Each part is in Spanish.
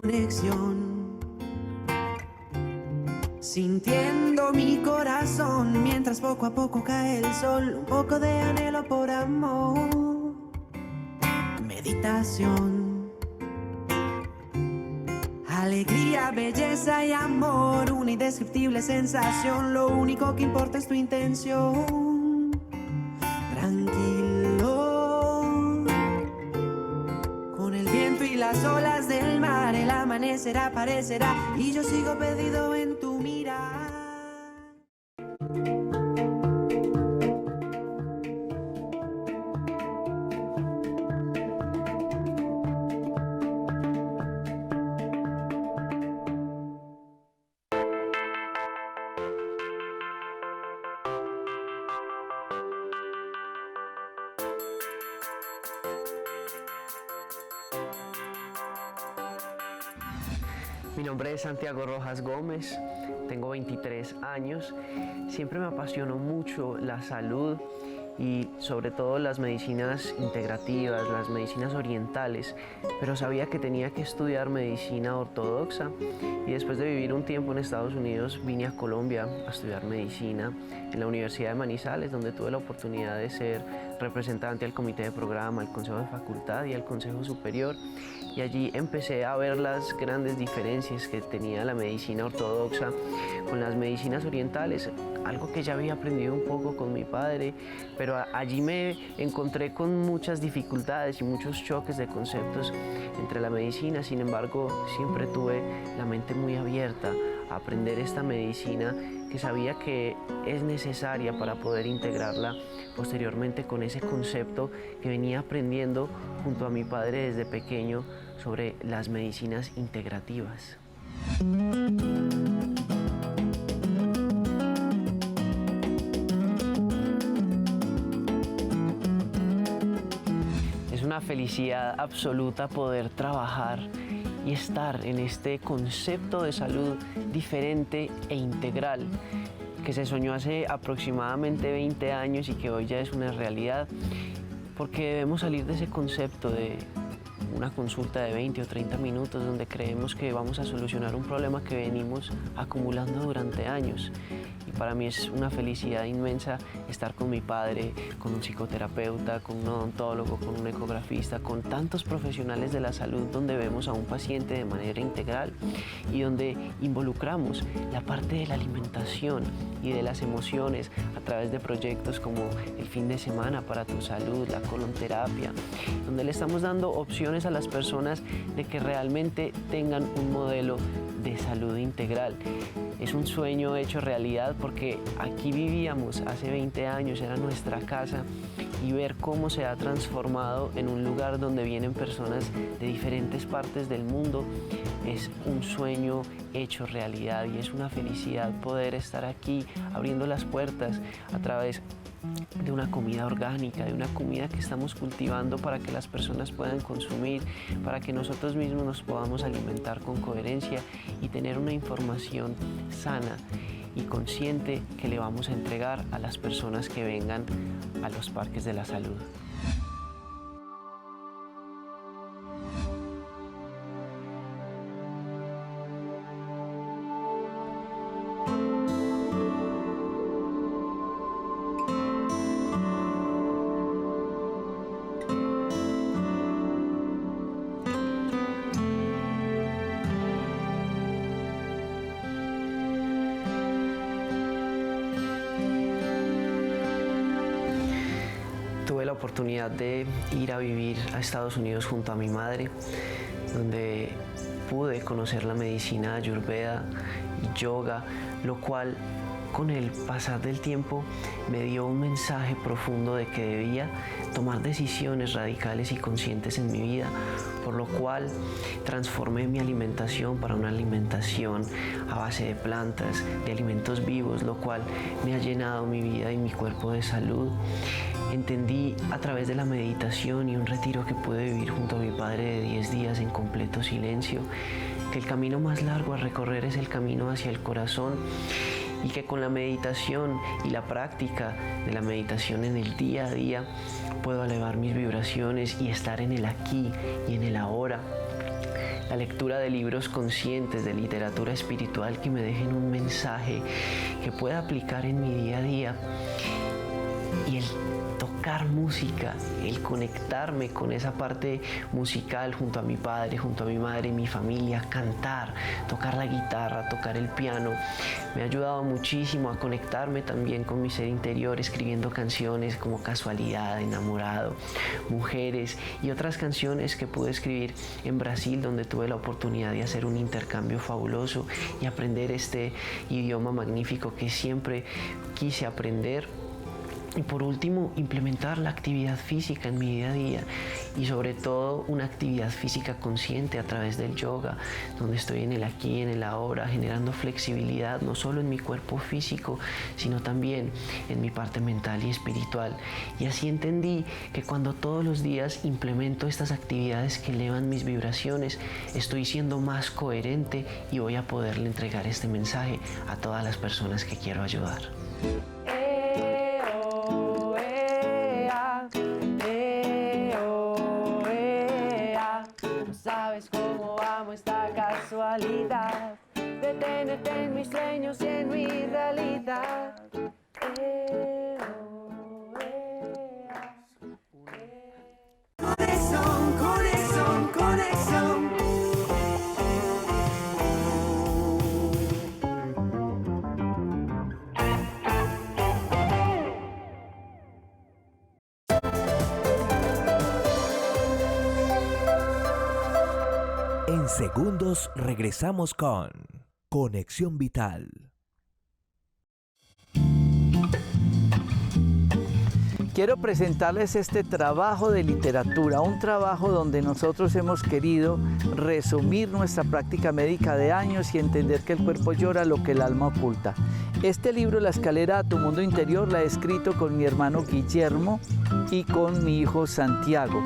conexión, sintiendo mi corazón mientras poco a poco cae el sol. Un poco de anhelo por amor, meditación, alegría, belleza y amor, una indescriptible sensación. Lo único que importa es tu intención. Tranquilo, con el viento y las olas del mar, el amanecer aparecerá y yo sigo perdido en tu mirar. Mi nombre es Santiago Rojas Gómez, tengo 23 años. Siempre me apasionó mucho la salud y sobre todo las medicinas integrativas, las medicinas orientales, pero sabía que tenía que estudiar medicina ortodoxa y después de vivir un tiempo en Estados Unidos vine a Colombia a estudiar medicina en la Universidad de Manizales, donde tuve la oportunidad de ser representante al comité de programa, al consejo de facultad y al consejo superior, y allí empecé a ver las grandes diferencias que tenía la medicina ortodoxa con las medicinas orientales, algo que ya había aprendido un poco con mi padre, pero allí me encontré con muchas dificultades y muchos choques de conceptos entre la medicina. Sin embargo, siempre tuve la mente muy abierta a aprender esta medicina que sabía que es necesaria para poder integrarla posteriormente con ese concepto que venía aprendiendo junto a mi padre desde pequeño sobre las medicinas integrativas. Es una felicidad absoluta poder trabajar y estar en este concepto de salud diferente e integral que se soñó hace aproximadamente 20 años y que hoy ya es una realidad, porque debemos salir de ese concepto de una consulta de 20 o 30 minutos donde creemos que vamos a solucionar un problema que venimos acumulando durante años. Y para mí es una felicidad inmensa estar con mi padre, con un psicoterapeuta, con un odontólogo, con un ecografista, con tantos profesionales de la salud donde vemos a un paciente de manera integral y donde involucramos la parte de la alimentación y de las emociones a través de proyectos como el fin de semana para tu salud, la colonterapia, donde le estamos dando opciones a las personas de que realmente tengan un modelo de salud integral. Es un sueño hecho realidad porque aquí vivíamos hace 20 años, era nuestra casa, y ver cómo se ha transformado en un lugar donde vienen personas de diferentes partes del mundo es un sueño hecho realidad y es una felicidad poder estar aquí abriendo las puertas a través de una comida orgánica, de una comida que estamos cultivando para que las personas puedan consumir, para que nosotros mismos nos podamos alimentar con coherencia y tener una información sana y consciente que le vamos a entregar a las personas que vengan a los parques de la salud. Tuve la oportunidad de ir a vivir a Estados Unidos junto a mi madre, donde pude conocer la medicina ayurveda y yoga, lo cual con el pasar del tiempo me dio un mensaje profundo de que debía tomar decisiones radicales y conscientes en mi vida, por lo cual transformé mi alimentación para una alimentación a base de plantas, de alimentos vivos, lo cual me ha llenado mi vida y mi cuerpo de salud. Entendí a través de la meditación y un retiro que pude vivir junto a mi padre de 10 días en completo silencio, que el camino más largo a recorrer es el camino hacia el corazón y que con la meditación y la práctica de la meditación en el día a día puedo elevar mis vibraciones y estar en el aquí y en el ahora. la lectura de libros conscientes, de literatura espiritual que me dejen un mensaje que pueda aplicar en mi día a día, y el tocar música, el conectarme con esa parte musical junto a mi padre, junto a mi madre, mi familia, cantar, tocar la guitarra, tocar el piano, me ha ayudado muchísimo a conectarme también con mi ser interior, escribiendo canciones como Casualidad, Enamorado, Mujeres y otras canciones que pude escribir en Brasil, donde tuve la oportunidad de hacer un intercambio fabuloso y aprender este idioma magnífico que siempre quise aprender. Y por último, implementar la actividad física en mi día a día, y sobre todo una actividad física consciente a través del yoga, donde estoy en el aquí, en el ahora, generando flexibilidad no solo en mi cuerpo físico, sino también en mi parte mental y espiritual. Y así entendí que cuando todos los días implemento estas actividades que elevan mis vibraciones, estoy siendo más coherente y voy a poderle entregar este mensaje a todas las personas que quiero ayudar. Sabes cómo amo esta casualidad de tenerte en mis sueños y en mi realidad. Conexión, conexión, conexión. En segundos regresamos con Conexión Vital. Quiero presentarles este trabajo de literatura, un trabajo donde nosotros hemos querido resumir nuestra práctica médica de años y entender que el cuerpo llora lo que el alma oculta. Este libro, La escalera a tu mundo interior, la he escrito con mi hermano Guillermo y con mi hijo Santiago.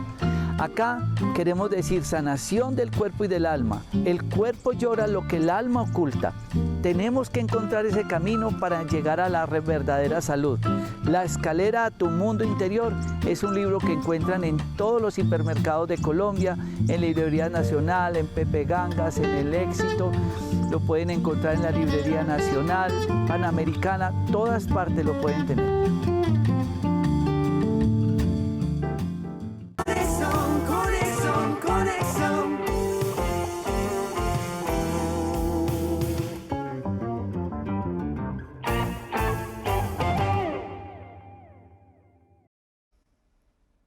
Acá queremos decir sanación del cuerpo y del alma. El cuerpo llora lo que el alma oculta. Tenemos que encontrar ese camino para llegar a la verdadera salud. La escalera a tu mundo interior es un libro que encuentran en todos los hipermercados de Colombia, en Librería Nacional, en Pepe Gangas, en El Éxito. Lo pueden encontrar en la Librería Nacional, Panamericana, todas partes lo pueden tener.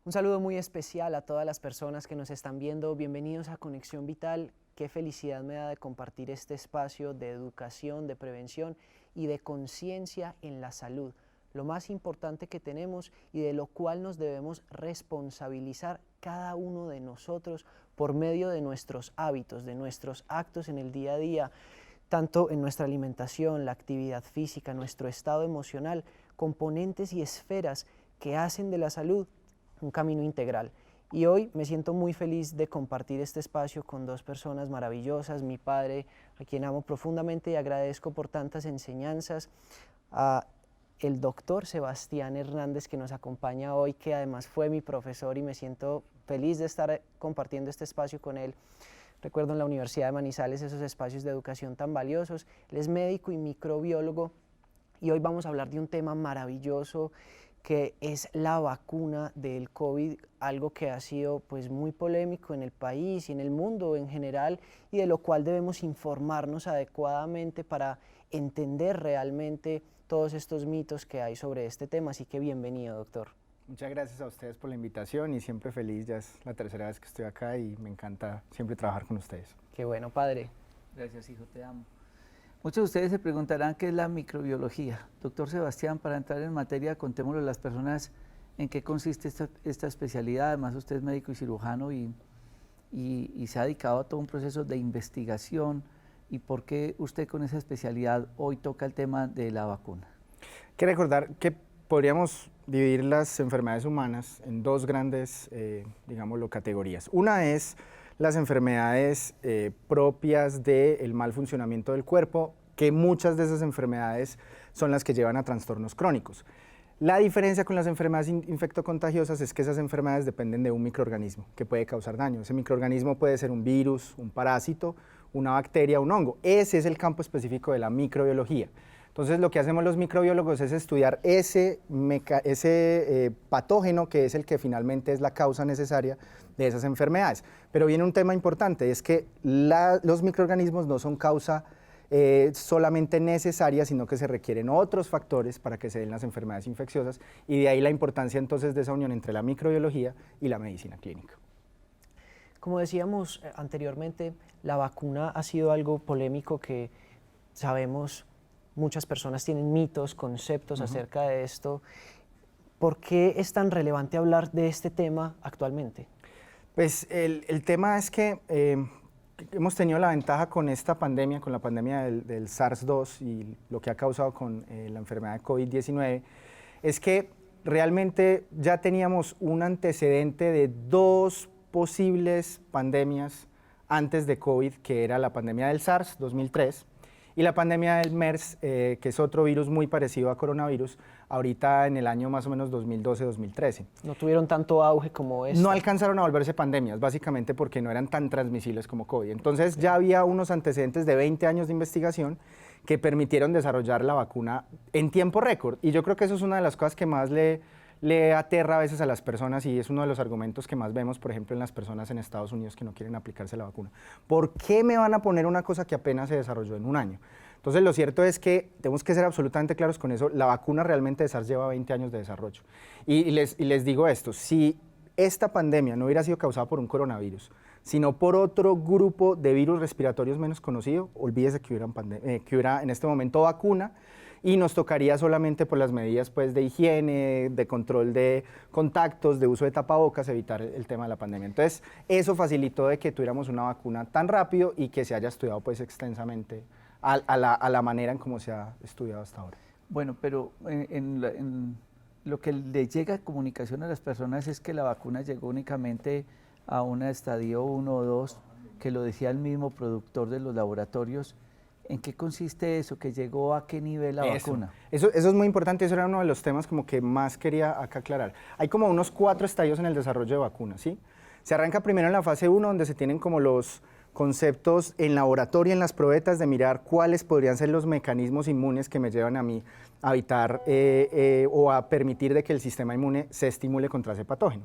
Un saludo muy especial a todas las personas que nos están viendo. Bienvenidos a Conexión Vital. Qué felicidad me da de compartir este espacio de educación, de prevención y de conciencia en la salud. Lo más importante que tenemos y de lo cual nos debemos responsabilizar cada uno de nosotros por medio de nuestros hábitos, de nuestros actos en el día a día, tanto en nuestra alimentación, la actividad física, nuestro estado emocional, componentes y esferas que hacen de la salud un camino integral. Y hoy me siento muy feliz de compartir este espacio con dos personas maravillosas, mi padre, a quien amo profundamente y agradezco por tantas enseñanzas, a el doctor Sebastián Hernández, que nos acompaña hoy, que además fue mi profesor, y me siento feliz de estar compartiendo este espacio con él. Recuerdo en la Universidad de Manizales esos espacios de educación tan valiosos. Él es médico y microbiólogo, y hoy vamos a hablar de un tema maravilloso que es la vacuna del COVID, algo que ha sido pues muy polémico en el país y en el mundo en general, y de lo cual debemos informarnos adecuadamente para entender realmente todos estos mitos que hay sobre este tema. Así que bienvenido, doctor. Muchas gracias a ustedes por la invitación y siempre feliz, ya es la tercera vez que estoy acá y me encanta siempre trabajar con ustedes. Qué bueno, padre. Gracias, hijo, te amo. Muchos de ustedes se preguntarán qué es la microbiología. Doctor Sebastián, para entrar en materia, contémosle a las personas en qué consiste esta especialidad. Además, usted es médico y cirujano y se ha dedicado a todo un proceso de investigación. ¿Y por qué usted con esa especialidad hoy toca el tema de la vacuna? Hay que recordar que podríamos dividir las enfermedades humanas en dos grandes, digámoslo, categorías. Una es las enfermedades propias del mal funcionamiento del cuerpo, que muchas de esas enfermedades son las que llevan a trastornos crónicos. La diferencia con las enfermedades infectocontagiosas es que esas enfermedades dependen de un microorganismo que puede causar daño. Ese microorganismo puede ser un virus, un parásito, una bacteria, un hongo. Ese es el campo específico de la microbiología. Entonces, lo que hacemos los microbiólogos es estudiar ese patógeno que es el que finalmente es la causa necesaria de esas enfermedades. Pero viene un tema importante, es que los microorganismos no son causa solamente necesaria, sino que se requieren otros factores para que se den las enfermedades infecciosas, y de ahí la importancia entonces de esa unión entre la microbiología y la medicina clínica. Como decíamos anteriormente, la vacuna ha sido algo polémico que sabemos, muchas personas tienen mitos, conceptos acerca de esto. ¿Por qué es tan relevante hablar de este tema actualmente? Pues el tema es que hemos tenido la ventaja con esta pandemia, con la pandemia del SARS-2 y lo que ha causado con la enfermedad de COVID-19, es que realmente ya teníamos un antecedente de 2 posibles pandemias antes de COVID, que era la pandemia del SARS, 2003, y la pandemia del MERS, que es otro virus muy parecido a coronavirus, ahorita en el año más o menos 2012-2013. ¿No tuvieron tanto auge como este? No alcanzaron a volverse pandemias, básicamente porque no eran tan transmisibles como COVID. Entonces ya había unos antecedentes de 20 años de investigación que permitieron desarrollar la vacuna en tiempo récord. Y yo creo que eso es una de las cosas que más le aterra a veces a las personas, y es uno de los argumentos que más vemos, por ejemplo, en las personas en Estados Unidos que no quieren aplicarse la vacuna. ¿Por qué me van a poner una cosa que apenas se desarrolló en un año? Entonces, lo cierto es que tenemos que ser absolutamente claros con eso. La vacuna realmente de SARS lleva 20 años de desarrollo. Y les digo esto, si esta pandemia no hubiera sido causada por un coronavirus, sino por otro grupo de virus respiratorios menos conocido, olvídese que hubiera en este momento vacuna, y nos tocaría solamente por las medidas pues, de higiene, de control de contactos, de uso de tapabocas, evitar el tema de la pandemia. Entonces, eso facilitó de que tuviéramos una vacuna tan rápido y que se haya estudiado pues, extensamente a la manera en cómo se ha estudiado hasta ahora. Bueno, pero en lo que le llega comunicación a las personas es que la vacuna llegó únicamente a un estadio 1 o 2, que lo decía el mismo productor de los laboratorios. ¿En qué consiste eso? ¿Que llegó a qué nivel la vacuna? Eso es muy importante, eso era uno de los temas como que más quería acá aclarar. Hay como unos 4 estadios en el desarrollo de vacunas, ¿sí? Se arranca primero en la fase 1, donde se tienen como los conceptos en laboratorio, en las probetas, de mirar cuáles podrían ser los mecanismos inmunes que me llevan a mí a evitar o a permitir de que el sistema inmune se estimule contra ese patógeno.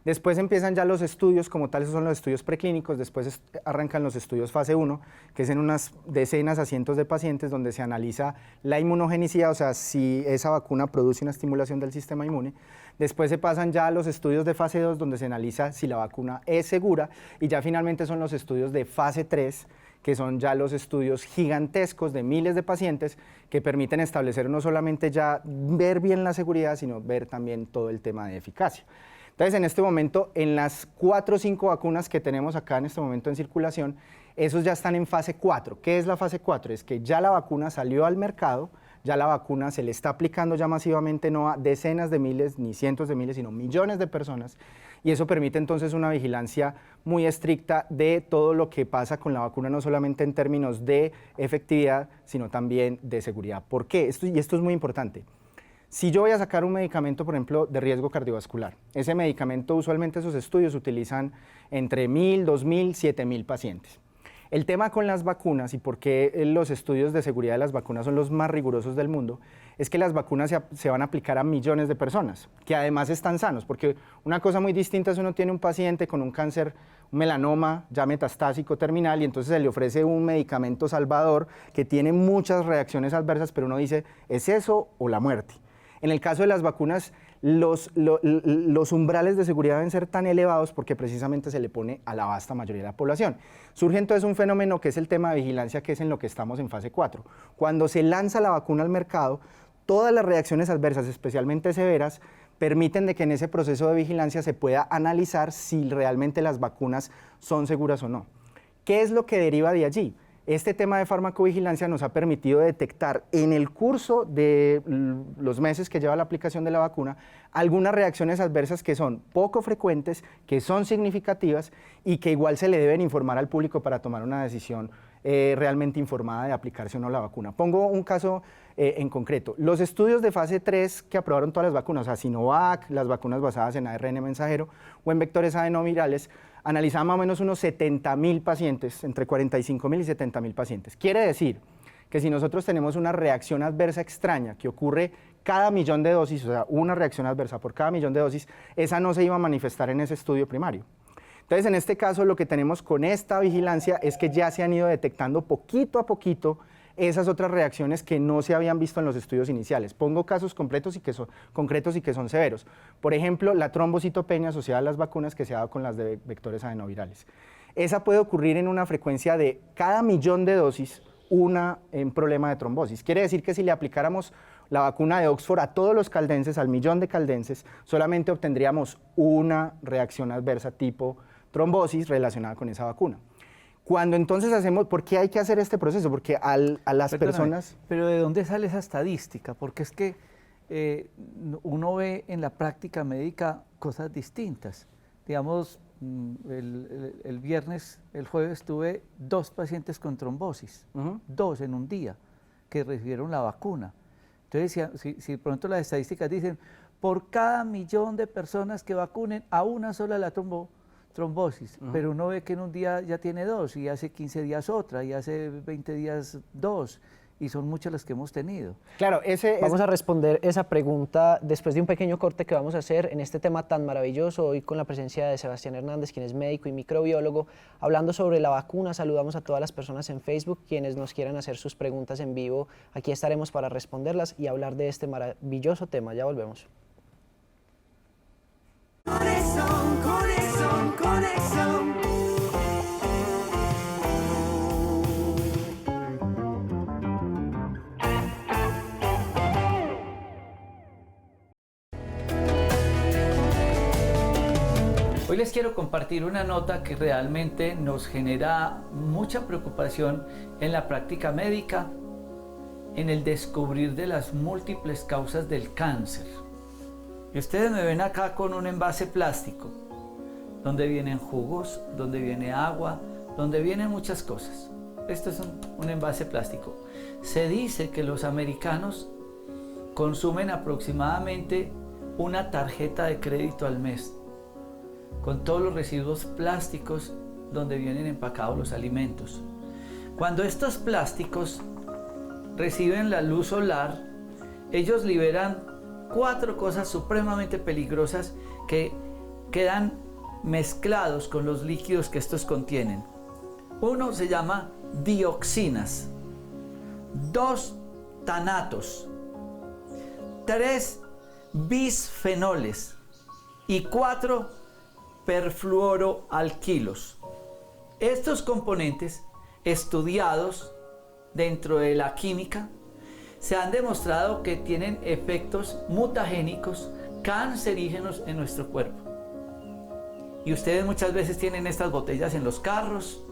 Después empiezan ya los estudios como tal, esos son los estudios preclínicos. Después arrancan los estudios fase 1, que es en unas decenas a cientos de pacientes, donde se analiza la inmunogenicidad, o sea, si esa vacuna produce una estimulación del sistema inmune. Después se pasan ya a los estudios de fase 2, donde se analiza si la vacuna es segura, y ya finalmente son los estudios de fase 3, que son ya los estudios gigantescos de miles de pacientes que permiten establecer no solamente ya ver bien la seguridad, sino ver también todo el tema de eficacia. Entonces, en este momento, en las 4 o 5 vacunas que tenemos acá en este momento en circulación, esos ya están en fase 4. ¿Qué es la fase 4? Es que ya la vacuna salió al mercado, ya la vacuna se le está aplicando ya masivamente, no a decenas de miles, ni cientos de miles, sino millones de personas, y eso permite entonces una vigilancia muy estricta de todo lo que pasa con la vacuna, no solamente en términos de efectividad, sino también de seguridad. ¿Por qué? Esto es muy importante. Si yo voy a sacar un medicamento, por ejemplo, de riesgo cardiovascular, ese medicamento, usualmente esos estudios utilizan entre 1.000, 2.000, 7.000 pacientes. El tema con las vacunas y por qué los estudios de seguridad de las vacunas son los más rigurosos del mundo, es que las vacunas se van a aplicar a millones de personas, que además están sanos, porque una cosa muy distinta es uno tiene un paciente con un cáncer, un melanoma ya metastásico terminal, y entonces se le ofrece un medicamento salvador que tiene muchas reacciones adversas, pero uno dice, ¿es eso o la muerte? En el caso de las vacunas, los umbrales de seguridad deben ser tan elevados porque precisamente se le pone a la vasta mayoría de la población. Surge entonces un fenómeno que es el tema de vigilancia, que es en lo que estamos en fase 4. Cuando se lanza la vacuna al mercado, todas las reacciones adversas, especialmente severas, permiten de que en ese proceso de vigilancia se pueda analizar si realmente las vacunas son seguras o no. ¿Qué es lo que deriva de allí? Este tema de farmacovigilancia nos ha permitido detectar en el curso de los meses que lleva la aplicación de la vacuna algunas reacciones adversas que son poco frecuentes, que son significativas y que igual se le deben informar al público para tomar una decisión realmente informada de aplicarse o no la vacuna. Pongo un caso en concreto. Los estudios de fase 3 que aprobaron todas las vacunas, o sea, Sinovac, las vacunas basadas en ARN mensajero o en vectores adenovirales, analizaban más o menos unos 70.000 pacientes, entre 45.000 y 70.000 pacientes. Quiere decir que si nosotros tenemos una reacción adversa extraña que ocurre cada millón de dosis, o sea, una reacción adversa por cada millón de dosis, esa no se iba a manifestar en ese estudio primario. Entonces, en este caso, lo que tenemos con esta vigilancia es que ya se han ido detectando poquito a poquito esas otras reacciones que no se habían visto en los estudios iniciales. Pongo casos concretos y que son severos. Por ejemplo, la trombocitopenia asociada a las vacunas que se ha dado con las de vectores adenovirales. Esa puede ocurrir en una frecuencia de cada millón de dosis, un problema de trombosis. Quiere decir que si le aplicáramos la vacuna de Oxford a todos los caldenses, al millón de caldenses, solamente obtendríamos una reacción adversa tipo trombosis relacionada con esa vacuna. Cuando entonces ¿por qué hay que hacer este proceso? Porque a las personas... Pero ¿de dónde sale esa estadística? Porque es que uno ve en la práctica médica cosas distintas. Digamos, el jueves tuve 2 pacientes con trombosis, 2 en un día, que recibieron la vacuna. Entonces, si pronto las estadísticas dicen, por cada millón de personas que vacunen, a una sola la trombosis, pero uno ve que en un día ya tiene 2, y hace 15 días otra, y hace 20 días 2, y son muchas las que hemos tenido. Claro, Vamos a responder esa pregunta después de un pequeño corte que vamos a hacer en este tema tan maravilloso, hoy con la presencia de Sebastián Hernández, quien es médico y microbiólogo, hablando sobre la vacuna. Saludamos a todas las personas en Facebook, quienes nos quieran hacer sus preguntas en vivo, aquí estaremos para responderlas y hablar de este maravilloso tema. Ya volvemos. Conexión, conexión, conexión. Hoy les quiero compartir una nota que realmente nos genera mucha preocupación en la práctica médica, en el descubrir de las múltiples causas del cáncer. Y ustedes me ven acá con un envase plástico, donde vienen jugos, donde viene agua, donde vienen muchas cosas. Esto es un envase plástico. Se dice que los americanos consumen aproximadamente una tarjeta de crédito al mes, con todos los residuos plásticos donde vienen empacados los alimentos. Cuando estos plásticos reciben la luz solar, ellos liberan 4 cosas supremamente peligrosas que quedan mezclados con los líquidos que estos contienen. Uno se llama dioxinas, 2 tanatos, 3 bisfenoles y 4 perfluoroalquilos. Estos componentes, estudiados dentro de la química, se han demostrado que tienen efectos mutagénicos, cancerígenos en nuestro cuerpo. Y ustedes muchas veces tienen estas botellas en los carros,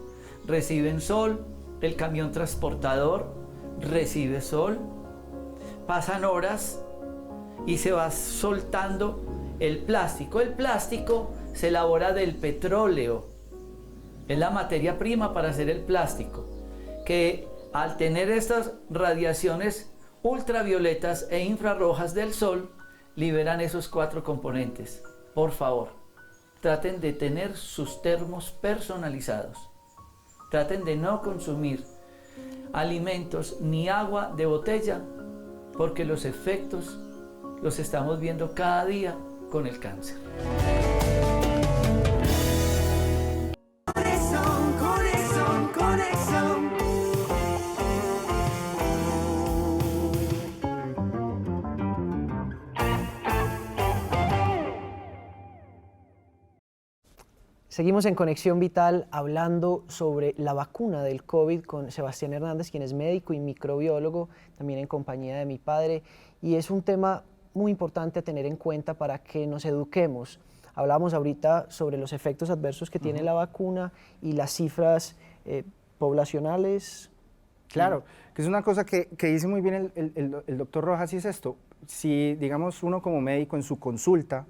reciben sol, el camión transportador recibe sol, pasan horas y se va soltando el plástico. El plástico se elabora del petróleo, es la materia prima para hacer el plástico, que al tener estas radiaciones ultravioletas e infrarrojas del sol, liberan esos 4 componentes. Por favor, traten de tener sus termos personalizados. Traten de no consumir alimentos ni agua de botella, porque los efectos los estamos viendo cada día con el cáncer. Conexión, conexión, conexión. Seguimos en Conexión Vital hablando sobre la vacuna del COVID con Sebastián Hernández, quien es médico y microbiólogo, también en compañía de mi padre, y es un tema muy importante a tener en cuenta para que nos eduquemos. Hablábamos ahorita sobre los efectos adversos que tiene la vacuna y las cifras poblacionales. Claro, que es una cosa que dice muy bien el doctor Rojas, y es esto: si, digamos, uno como médico en su consulta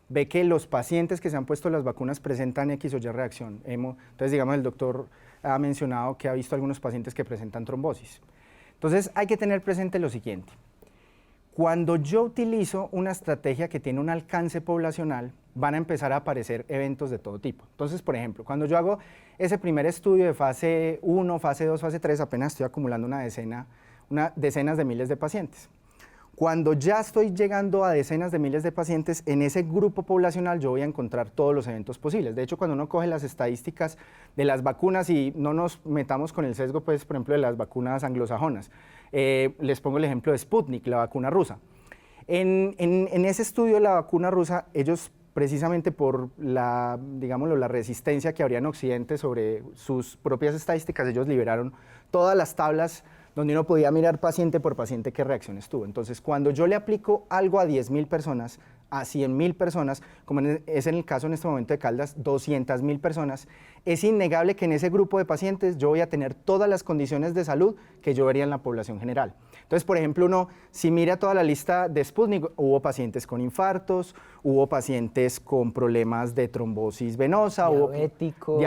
ve que los pacientes que se han puesto las vacunas presentan X o Y reacción. Entonces, digamos, el doctor ha mencionado que ha visto algunos pacientes que presentan trombosis. Entonces, hay que tener presente lo siguiente. Cuando yo utilizo una estrategia que tiene un alcance poblacional, van a empezar a aparecer eventos de todo tipo. Entonces, por ejemplo, cuando yo hago ese primer estudio de fase 1, fase 2, fase 3, apenas estoy acumulando decenas de miles de pacientes. Cuando ya estoy llegando a decenas de miles de pacientes, en ese grupo poblacional yo voy a encontrar todos los eventos posibles. De hecho, cuando uno coge las estadísticas de las vacunas, y no nos metamos con el sesgo, pues, por ejemplo, de las vacunas anglosajonas, les pongo el ejemplo de Sputnik, la vacuna rusa. En ese estudio de la vacuna rusa, ellos precisamente por la resistencia que habría en Occidente sobre sus propias estadísticas, ellos liberaron todas las tablas donde uno podía mirar paciente por paciente qué reacciones tuvo. Entonces, cuando yo le aplico algo a 10.000 personas, a 100.000 personas, como es en el caso en este momento de Caldas, 200.000 personas, es innegable que en ese grupo de pacientes yo voy a tener todas las condiciones de salud que yo vería en la población general. Entonces, por ejemplo, uno, si mira toda la lista de Sputnik, hubo pacientes con infartos, hubo pacientes con problemas de trombosis venosa, diabéticos,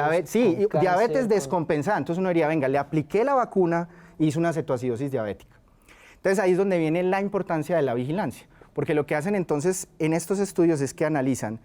diabetes descompensada. Entonces uno diría, venga, le apliqué la vacuna, hizo una cetoacidosis diabética. Entonces ahí es donde viene la importancia de la vigilancia, porque lo que hacen entonces en estos estudios es que analizan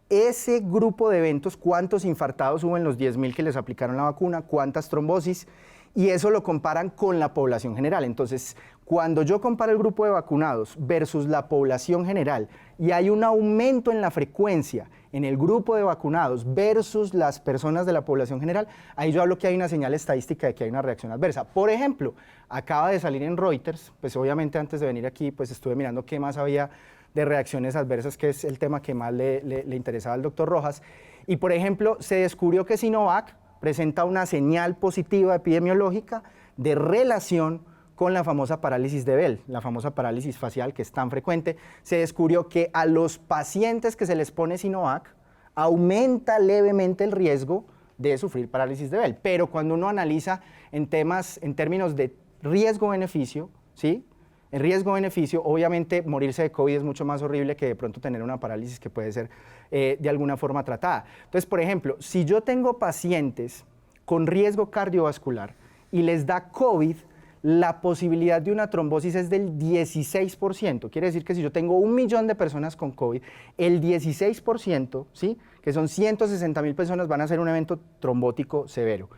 ese grupo de eventos, cuántos infartados hubo en los 10.000 que les aplicaron la vacuna, cuántas trombosis, y eso lo comparan con la población general. Entonces, cuando yo comparo el grupo de vacunados versus la población general y hay un aumento en la frecuencia en el grupo de vacunados versus las personas de la población general, ahí yo hablo que hay una señal estadística de que hay una reacción adversa. Por ejemplo, acaba de salir en Reuters, pues obviamente antes de venir aquí, pues estuve mirando qué más había de reacciones adversas, que es el tema que más le interesaba al doctor Rojas, y por ejemplo, se descubrió que Sinovac presenta una señal positiva epidemiológica de relación con la famosa parálisis de Bell, la famosa parálisis facial que es tan frecuente. Se descubrió que a los pacientes que se les pone Sinovac aumenta levemente el riesgo de sufrir parálisis de Bell, pero cuando uno analiza en términos de riesgo-beneficio, ¿sí? El riesgo-beneficio, obviamente morirse de COVID es mucho más horrible que de pronto tener una parálisis que puede ser de alguna forma tratada. Entonces, por ejemplo, si yo tengo pacientes con riesgo cardiovascular y les da COVID, la posibilidad de una trombosis es del 16%. Quiere decir que si yo tengo 1 millón de personas con COVID, el 16%, ¿sí? Que son 160.000 personas, van a hacer un evento trombótico severo.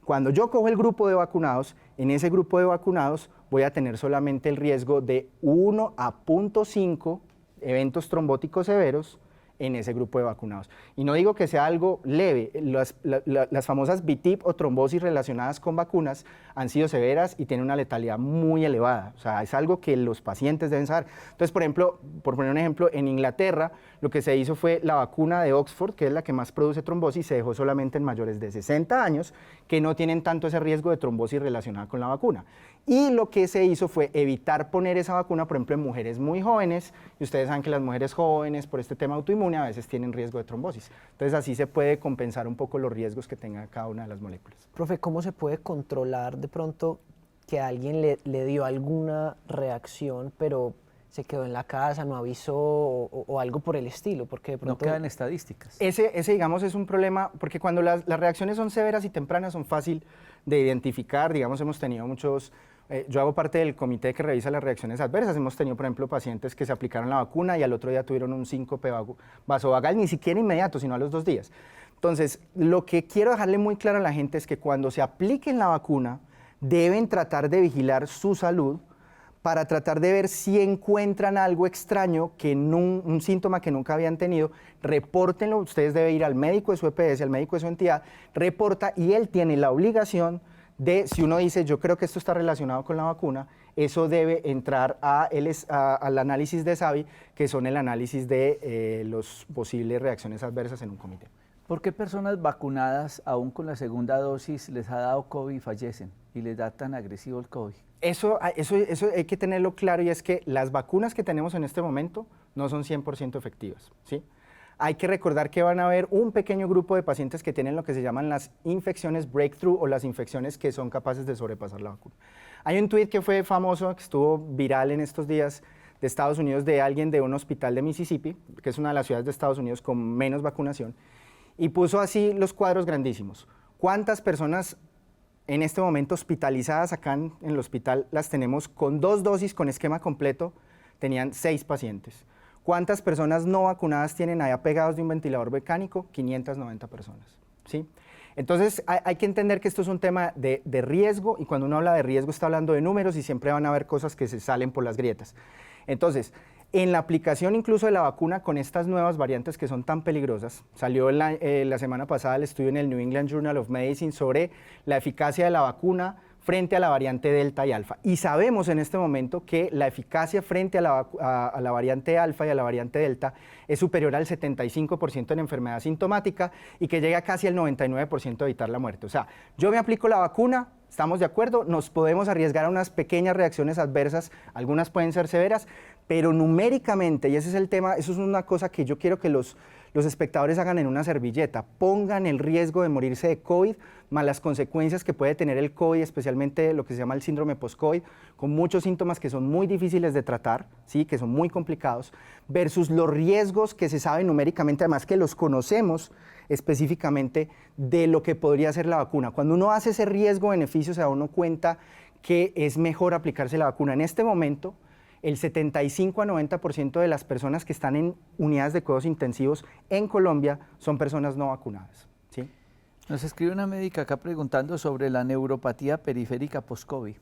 Cuando yo cojo el grupo de vacunados, en ese grupo de vacunados voy a tener solamente el riesgo de 1 a 0.5 eventos trombóticos severos en ese grupo de vacunados. Y no digo que sea algo leve, las famosas BTIP o trombosis relacionadas con vacunas han sido severas y tienen una letalidad muy elevada, o sea, es algo que los pacientes deben saber. Entonces, por ejemplo, por poner un ejemplo, en Inglaterra lo que se hizo fue la vacuna de Oxford, que es la que más produce trombosis, se dejó solamente en mayores de 60 años que no tienen tanto ese riesgo de trombosis relacionada con la vacuna. Y lo que se hizo fue evitar poner esa vacuna, por ejemplo, en mujeres muy jóvenes, y ustedes saben que las mujeres jóvenes por este tema autoinmune a veces tienen riesgo de trombosis. Entonces así se puede compensar un poco los riesgos que tenga cada una de las moléculas. Profe, ¿cómo se puede controlar de pronto que alguien le dio alguna reacción, pero se quedó en la casa, no avisó o algo por el estilo? Porque de pronto no quedan estadísticas. Ese, digamos, es un problema, porque cuando las reacciones son severas y tempranas son fácil de identificar. Digamos, hemos tenido muchos... yo hago parte del comité que revisa las reacciones adversas. Hemos tenido, por ejemplo, pacientes que se aplicaron la vacuna y al otro día tuvieron un síncope vasovagal, ni siquiera inmediato, sino a los 2 días. Entonces, lo que quiero dejarle muy claro a la gente es que cuando se apliquen la vacuna, deben tratar de vigilar su salud para tratar de ver si encuentran algo extraño, un síntoma que nunca habían tenido, repórtenlo. Ustedes deben ir al médico de su EPS, al médico de su entidad, reporta, y él tiene la obligación de, si uno dice, yo creo que esto está relacionado con la vacuna, eso debe entrar al análisis de SAVI, que son el análisis de las posibles reacciones adversas en un comité. ¿Por qué personas vacunadas, aún con la segunda dosis, les ha dado COVID y fallecen y les da tan agresivo el COVID? Eso hay que tenerlo claro, y es que las vacunas que tenemos en este momento no son 100% efectivas, ¿sí? Hay que recordar que van a haber un pequeño grupo de pacientes que tienen lo que se llaman las infecciones breakthrough, o las infecciones que son capaces de sobrepasar la vacuna. Hay un tuit que fue famoso, que estuvo viral en estos días, de Estados Unidos de alguien de un hospital de Mississippi, que es una de las ciudades de Estados Unidos con menos vacunación, y puso así los cuadros grandísimos. ¿Cuántas personas en este momento hospitalizadas acá en el hospital las tenemos con 2 dosis con esquema completo? Tenían 6 pacientes. ¿Cuántas personas no vacunadas tienen allá pegados de un ventilador mecánico? 590 personas, ¿sí? Entonces hay que entender que esto es un tema de riesgo, y cuando uno habla de riesgo está hablando de números y siempre van a haber cosas que se salen por las grietas. Entonces, en la aplicación incluso de la vacuna con estas nuevas variantes que son tan peligrosas, salió la semana pasada el estudio en el New England Journal of Medicine sobre la eficacia de la vacuna frente a la variante Delta y Alfa. Y sabemos en este momento que la eficacia frente a la variante Alfa y a la variante Delta es superior al 75% en enfermedad sintomática y que llega casi al 99% de evitar la muerte. O sea, yo me aplico la vacuna, estamos de acuerdo, nos podemos arriesgar a unas pequeñas reacciones adversas, algunas pueden ser severas, pero numéricamente, y ese es el tema, eso es una cosa que yo quiero que los espectadores hagan en una servilleta, pongan el riesgo de morirse de COVID, más las consecuencias que puede tener el COVID, especialmente lo que se llama el síndrome post-COVID, con muchos síntomas que son muy difíciles de tratar, ¿sí? Que son muy complicados, versus los riesgos que se saben numéricamente, además que los conocemos específicamente de lo que podría ser la vacuna. Cuando uno hace ese riesgo-beneficio, se da uno cuenta que es mejor aplicarse la vacuna. En este momento, el 75 a 90% de las personas que están en unidades de cuidados intensivos en Colombia son personas no vacunadas, ¿sí? Nos escribe una médica acá preguntando sobre la neuropatía periférica post-COVID.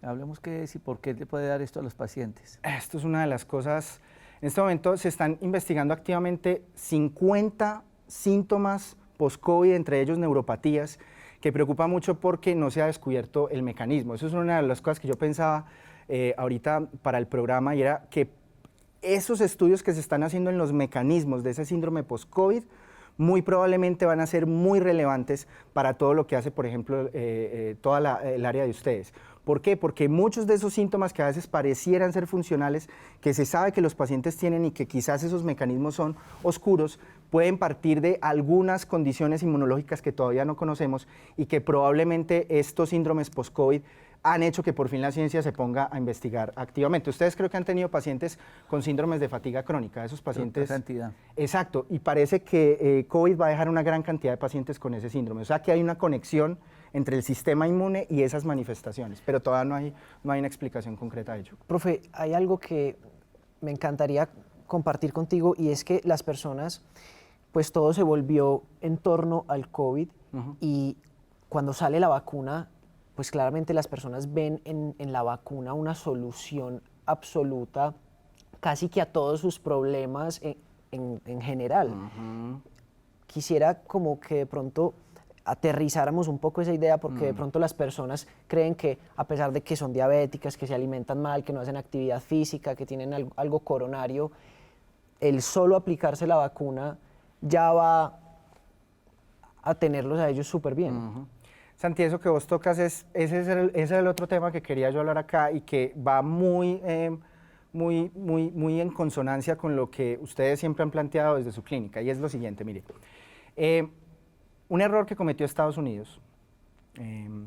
Hablemos qué es y por qué le puede dar esto a los pacientes. Esto es una de las cosas. En este momento se están investigando activamente 50 síntomas post-COVID, entre ellos neuropatías, que preocupa mucho porque no se ha descubierto el mecanismo. Eso es una de las cosas que yo pensaba ahorita para el programa, y era que esos estudios que se están haciendo en los mecanismos de ese síndrome post-COVID muy probablemente van a ser muy relevantes para todo lo que hace, por ejemplo, toda el área de ustedes. ¿Por qué? Porque muchos de esos síntomas que a veces parecieran ser funcionales, que se sabe que los pacientes tienen y que quizás esos mecanismos son oscuros, pueden partir de algunas condiciones inmunológicas que todavía no conocemos y que probablemente estos síndromes post-COVID han hecho que por fin la ciencia se ponga a investigar activamente. Ustedes creo que han tenido pacientes con síndromes de fatiga crónica, esos pacientes... Cantidad. Exacto, y parece que COVID va a dejar una gran cantidad de pacientes con ese síndrome. O sea que hay una conexión entre el sistema inmune y esas manifestaciones, pero todavía no hay una explicación concreta de ello. Profe, hay algo que me encantaría compartir contigo, y es que las personas, pues todo se volvió en torno al COVID, y cuando sale la vacuna, pues claramente las personas ven en la vacuna una solución absoluta casi que a todos sus problemas en general. Quisiera como que de pronto aterrizáramos un poco esa idea, porque de pronto las personas creen que a pesar de que son diabéticas, que se alimentan mal, que no hacen actividad física, que tienen algo coronario, el solo aplicarse la vacuna ya va a tenerlos a ellos súper bien. Santi, eso que vos tocas, ese es el otro tema que quería yo hablar acá y que va muy en consonancia con lo que ustedes siempre han planteado desde su clínica, y es lo siguiente, mire. Un error que cometió Estados Unidos,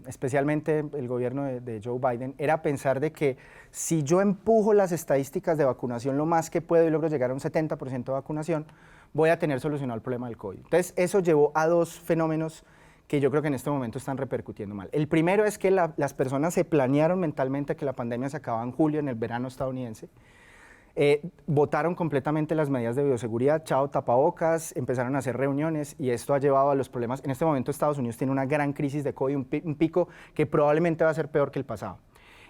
especialmente el gobierno de Joe Biden, era pensar de que si yo empujo las estadísticas de vacunación lo más que puedo y logro llegar a un 70% de vacunación, voy a tener solucionado el problema del COVID. Entonces, eso llevó a dos fenómenos que yo creo que en este momento están repercutiendo mal. El primero es que las personas se planearon mentalmente que la pandemia se acababa en julio, en el verano estadounidense. Votaron completamente las medidas de bioseguridad, chao tapabocas, empezaron a hacer reuniones, y esto ha llevado a los problemas. En este momento Estados Unidos tiene una gran crisis de COVID, un pico que probablemente va a ser peor que el pasado.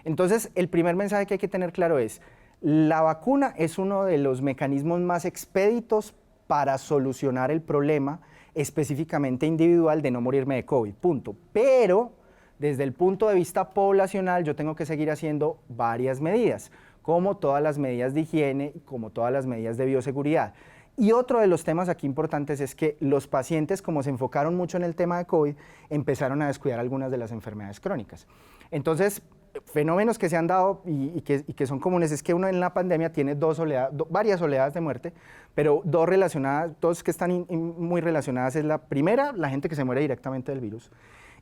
Entonces, el primer mensaje que hay que tener claro es, la vacuna es uno de los mecanismos más expeditos para solucionar el problema específicamente individual de no morirme de COVID, punto. Pero desde el punto de vista poblacional yo tengo que seguir haciendo varias medidas, como todas las medidas de higiene, como todas las medidas de bioseguridad. Y otro de los temas aquí importantes es que los pacientes, como se enfocaron mucho en el tema de COVID, empezaron a descuidar algunas de las enfermedades crónicas. Entonces, fenómenos que se han dado y que son comunes es que uno en la pandemia tiene varias oleadas de muerte, pero dos que están muy relacionadas. Es la primera, la gente que se muere directamente del virus,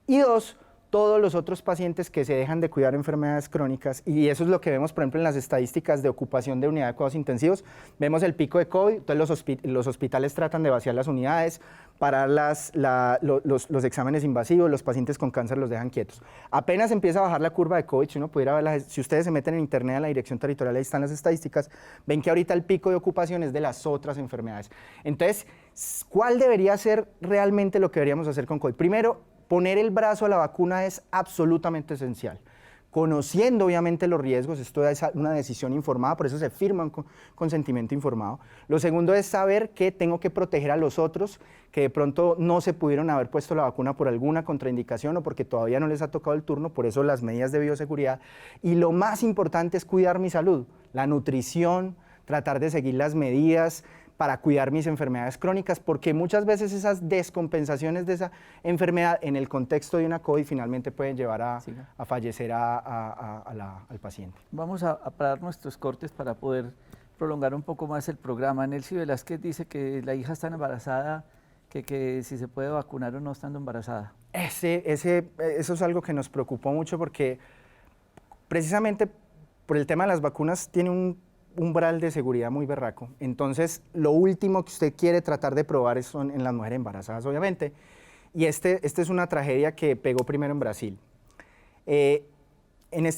y dos, todos los otros pacientes que se dejan de cuidar enfermedades crónicas, y eso es lo que vemos, por ejemplo, en las estadísticas de ocupación de unidad de cuidados intensivos, vemos el pico de COVID, entonces los hospitales tratan de vaciar las unidades, parar los exámenes invasivos, los pacientes con cáncer los dejan quietos. Apenas empieza a bajar la curva de COVID, si uno pudiera ver, si ustedes se meten en internet a la Dirección Territorial, ahí están las estadísticas, ven que ahorita el pico de ocupación es de las otras enfermedades. Entonces, ¿cuál debería ser realmente lo que deberíamos hacer con COVID? Primero, poner el brazo a la vacuna es absolutamente esencial. Conociendo obviamente los riesgos, esto es una decisión informada, por eso se firma un consentimiento informado. Lo segundo es saber que tengo que proteger a los otros que de pronto no se pudieron haber puesto la vacuna por alguna contraindicación o porque todavía no les ha tocado el turno, por eso las medidas de bioseguridad. Y lo más importante es cuidar mi salud, la nutrición, tratar de seguir las medidas para cuidar mis enfermedades crónicas, porque muchas veces esas descompensaciones de esa enfermedad en el contexto de una COVID finalmente pueden llevar a fallecer al paciente. Vamos a parar nuestros cortes para poder prolongar un poco más el programa. Nelcy Velázquez dice que la hija está embarazada, que si se puede vacunar o no estando embarazada. Eso es algo que nos preocupó mucho porque precisamente por el tema de las vacunas tiene un umbral de seguridad muy berraco. Entonces, lo último que usted quiere tratar de probar son en las mujeres embarazadas, obviamente. Y esta es una tragedia que pegó primero en Brasil. En el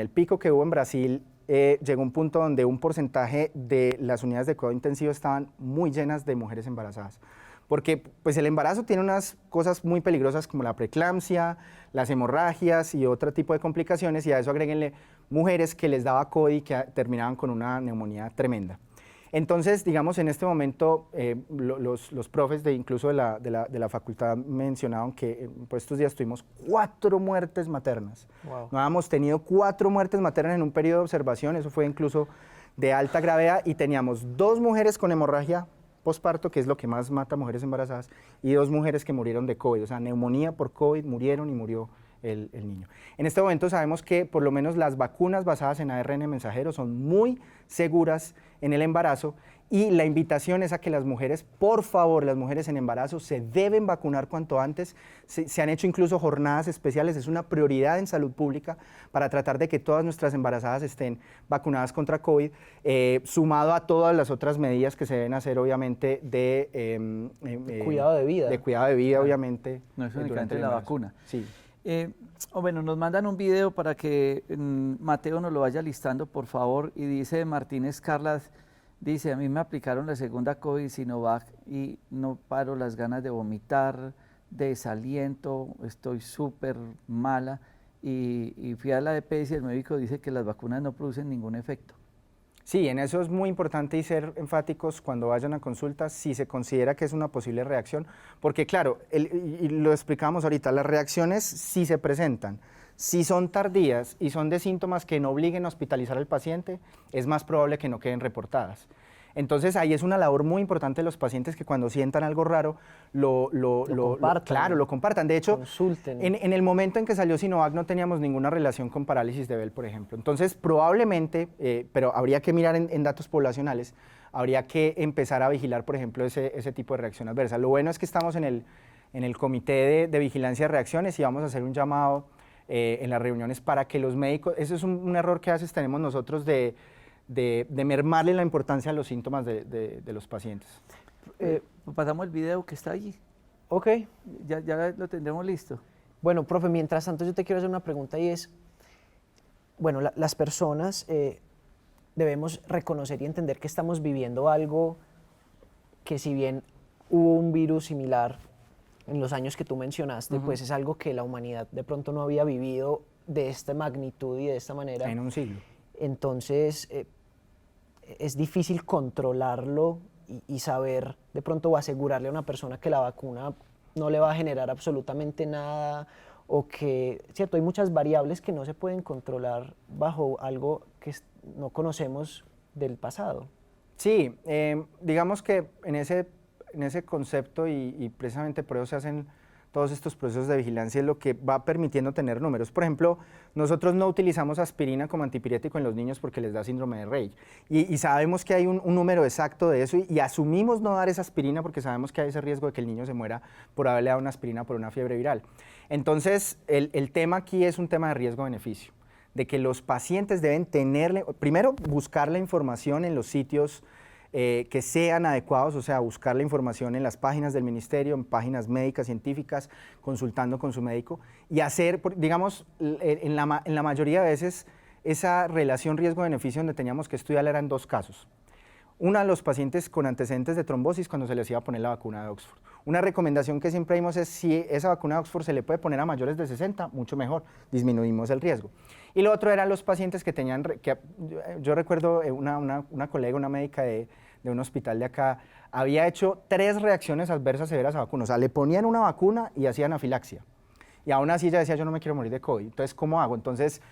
pico que hubo en Brasil, llegó un punto donde un porcentaje de las unidades de cuidado intensivo estaban muy llenas de mujeres embarazadas. Porque pues, el embarazo tiene unas cosas muy peligrosas como la preeclampsia, las hemorragias y otro tipo de complicaciones, y a eso agréguenle mujeres que les daba COVID y que terminaban con una neumonía tremenda. Entonces, digamos, en este momento, los profes incluso de la facultad mencionaban que por estos días tuvimos 4 muertes maternas. Wow. No habíamos tenido 4 muertes maternas en un periodo de observación, eso fue incluso de alta gravedad, y teníamos 2 mujeres con hemorragia posparto, que es lo que más mata a mujeres embarazadas, y 2 mujeres que murieron de COVID, o sea, neumonía por COVID, murieron y murió el niño. En este momento sabemos que por lo menos las vacunas basadas en ARN mensajero son muy seguras en el embarazo, y la invitación es a que las mujeres, por favor, las mujeres en embarazo se deben vacunar cuanto antes. Se han hecho incluso jornadas especiales, es una prioridad en salud pública para tratar de que todas nuestras embarazadas estén vacunadas contra COVID, sumado a todas las otras medidas que se deben hacer, obviamente, de cuidado de vida. De cuidado de vida, obviamente. No es únicamente la vacuna. Sí. Bueno, nos mandan un video para que Mateo nos lo vaya listando, por favor, y dice Martínez Carlas, dice, a mí me aplicaron la segunda COVID Sinovac y no paro las ganas de vomitar, desaliento, estoy súper mala, y fui a la EPS y el médico dice que las vacunas no producen ningún efecto. Sí, en eso es muy importante y ser enfáticos cuando vayan a consulta si se considera que es una posible reacción, porque claro, y lo explicamos ahorita, las reacciones sí se presentan. Si son tardías y son de síntomas que no obliguen a hospitalizar al paciente, es más probable que no queden reportadas. Entonces ahí es una labor muy importante de los pacientes que cuando sientan algo raro lo compartan. De hecho, consulten. En el momento en que salió Sinovac no teníamos ninguna relación con parálisis de Bell, por ejemplo. Entonces probablemente, pero habría que mirar en datos poblacionales, habría que empezar a vigilar, por ejemplo, ese tipo de reacción adversa. Lo bueno es que estamos en el comité de vigilancia de reacciones y vamos a hacer un llamado en las reuniones para que los médicos, eso es un error que a veces tenemos nosotros de mermarle la importancia a los síntomas de los pacientes. Pasamos el video que está allí. Ok. Ya lo tendremos listo. Bueno, profe, mientras tanto yo te quiero hacer una pregunta y es, bueno, las personas debemos reconocer y entender que estamos viviendo algo que si bien hubo un virus similar en los años que tú mencionaste, pues es algo que la humanidad de pronto no había vivido de esta magnitud y de esta manera. En un siglo. Entonces, es difícil controlarlo y saber de pronto o asegurarle a una persona que la vacuna no le va a generar absolutamente nada o que, cierto, hay muchas variables que no se pueden controlar bajo algo que no conocemos del pasado. Sí, digamos que en ese concepto y precisamente por eso se hacen todos estos procesos de vigilancia es lo que va permitiendo tener números. Por ejemplo, nosotros no utilizamos aspirina como antipirético en los niños porque les da síndrome de Rey. Y sabemos que hay un número exacto de eso y asumimos no dar esa aspirina porque sabemos que hay ese riesgo de que el niño se muera por haberle dado una aspirina por una fiebre viral. Entonces, el tema aquí es un tema de riesgo-beneficio, de que los pacientes deben primero buscar la información en los sitios que sean adecuados, o sea, buscar la información en las páginas del ministerio, en páginas médicas, científicas, consultando con su médico y hacer, digamos, en la mayoría de veces, esa relación riesgo-beneficio donde teníamos que estudiar eran dos casos. Uno, los pacientes con antecedentes de trombosis cuando se les iba a poner la vacuna de Oxford. Una recomendación que siempre dimos es si esa vacuna de Oxford se le puede poner a mayores de 60, mucho mejor, disminuimos el riesgo. Y lo otro eran los pacientes que tenían, yo recuerdo una colega, una médica de un hospital de acá, había hecho 3 reacciones adversas severas a vacunas. O sea, le ponían una vacuna y hacía anafilaxia. Y aún así ella decía, yo no me quiero morir de COVID. Entonces, ¿cómo hago? Entonces,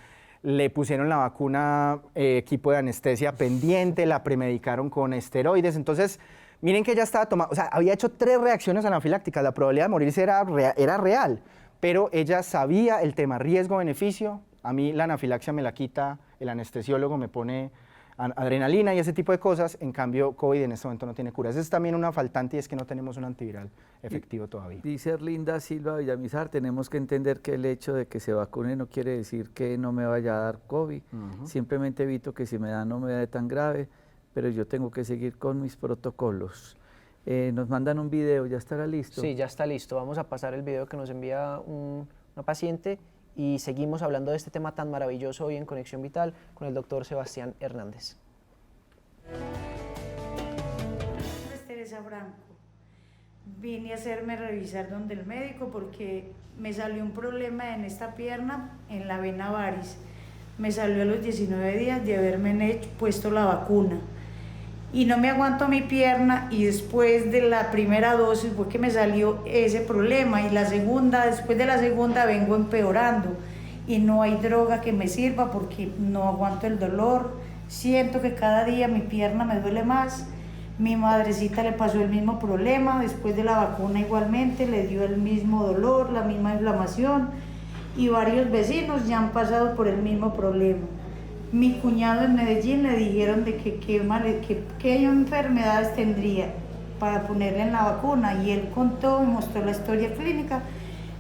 le pusieron la vacuna, equipo de anestesia pendiente, la premedicaron con esteroides. Entonces, miren que ella estaba tomando, o sea, había hecho 3 reacciones anafilácticas. La probabilidad de morirse era real, pero ella sabía el tema riesgo-beneficio. A mí la anafilaxia me la quita el anestesiólogo, me pone adrenalina y ese tipo de cosas. En cambio, COVID en este momento no tiene cura. Esa es también una faltante y es que no tenemos un antiviral efectivo todavía. Dice Erlinda Silva Villamizar, tenemos que entender que el hecho de que se vacune no quiere decir que no me vaya a dar COVID. Simplemente evito que si me da no me da tan grave, pero yo tengo que seguir con mis protocolos. Nos mandan un video, ¿ya estará listo? Sí, ya está listo. Vamos a pasar el video que nos envía una paciente y seguimos hablando de este tema tan maravilloso hoy en Conexión Vital con el doctor Sebastián Hernández. Es Teresa Franco. Vine a hacerme revisar donde el médico porque me salió un problema en esta pierna, en la vena varis. Me salió a los 19 días de haberme puesto la vacuna. Y no me aguanto mi pierna y después de la primera dosis fue que me salió ese problema y la segunda, después de la segunda vengo empeorando y no hay droga que me sirva porque no aguanto el dolor, siento que cada día mi pierna me duele más. Mi madrecita le pasó el mismo problema, después de la vacuna igualmente le dio el mismo dolor, la misma inflamación y varios vecinos ya han pasado por el mismo problema. Mi cuñado en Medellín le dijeron de qué enfermedades tendría para ponerle en la vacuna y él contó y mostró la historia clínica.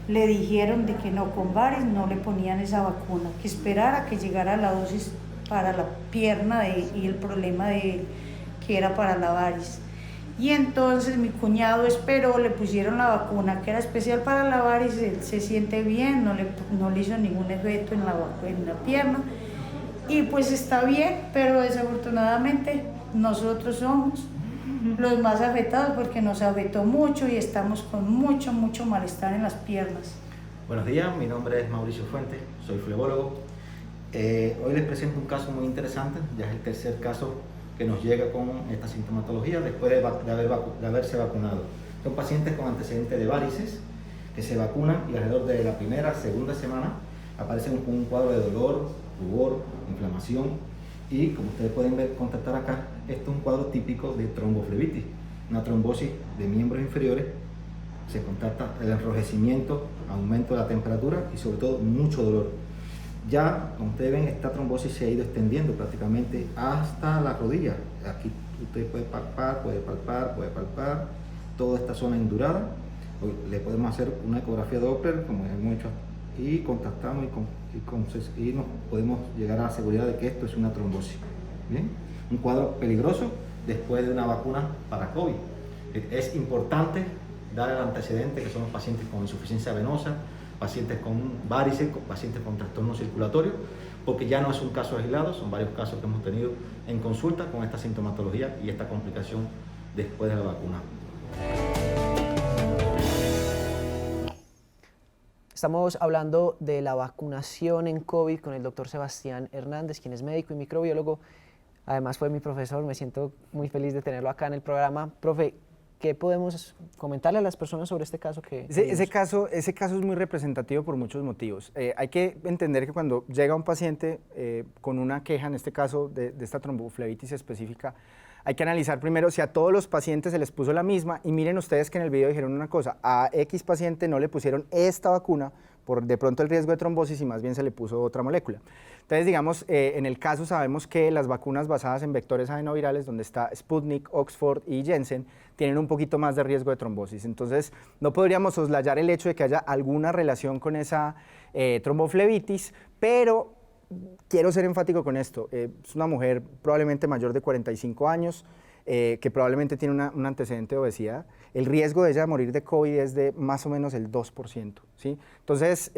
Le dijeron de que no, con varis no le ponían esa vacuna, que esperara que llegara la dosis para la pierna y el problema que era para la varis. Y entonces mi cuñado esperó, le pusieron la vacuna que era especial para la varis, él se siente bien, no le hizo ningún efecto en la pierna. Y pues está bien, pero desafortunadamente nosotros somos los más afectados porque nos afectó mucho y estamos con mucho malestar en las piernas. Buenos días, mi nombre es Mauricio Fuentes, soy flebólogo. Hoy les presento un caso muy interesante, ya es el tercer caso que nos llega con esta sintomatología después de haberse vacunado. Son pacientes con antecedentes de varices que se vacunan y alrededor de la primera, segunda semana aparecen con un cuadro de dolor, rubor, inflamación y como ustedes pueden ver, constatar acá, esto es un cuadro típico de tromboflebitis, una trombosis de miembros inferiores. Se constata el enrojecimiento, aumento de la temperatura y sobre todo mucho dolor. Ya, como ustedes ven, esta trombosis se ha ido extendiendo prácticamente hasta la rodilla. Aquí usted puede palpar toda esta zona indurada. Le podemos hacer una ecografía Doppler, como hemos hecho, y contactamos y nos podemos llegar a la seguridad de que esto es una trombosis. ¿Bien? Un cuadro peligroso después de una vacuna para COVID. Es importante dar el antecedente, que son los pacientes con insuficiencia venosa, pacientes con varices, pacientes con trastorno circulatorio, porque ya no es un caso aislado, son varios casos que hemos tenido en consulta con esta sintomatología y esta complicación después de la vacuna. Estamos hablando de la vacunación en COVID con el doctor Sebastián Hernández, quien es médico y microbiólogo. Además fue mi profesor, me siento muy feliz de tenerlo acá en el programa. Profe, ¿qué podemos comentarle a las personas sobre este caso que ese caso es muy representativo por muchos motivos. Hay que entender que cuando llega un paciente con una queja, en este caso de esta tromboflebitis específica, hay que analizar primero si a todos los pacientes se les puso la misma, y miren ustedes que en el video dijeron una cosa, a X paciente no le pusieron esta vacuna por de pronto el riesgo de trombosis y más bien se le puso otra molécula. Entonces, digamos, en el caso sabemos que las vacunas basadas en vectores adenovirales, donde está Sputnik, Oxford y Janssen, tienen un poquito más de riesgo de trombosis. Entonces, no podríamos soslayar el hecho de que haya alguna relación con esa tromboflebitis, pero quiero ser enfático con esto. Es una mujer probablemente mayor de 45 años, que probablemente tiene un antecedente de obesidad. El riesgo de ella de morir de COVID es de más o menos el 2%, ¿sí? Entonces,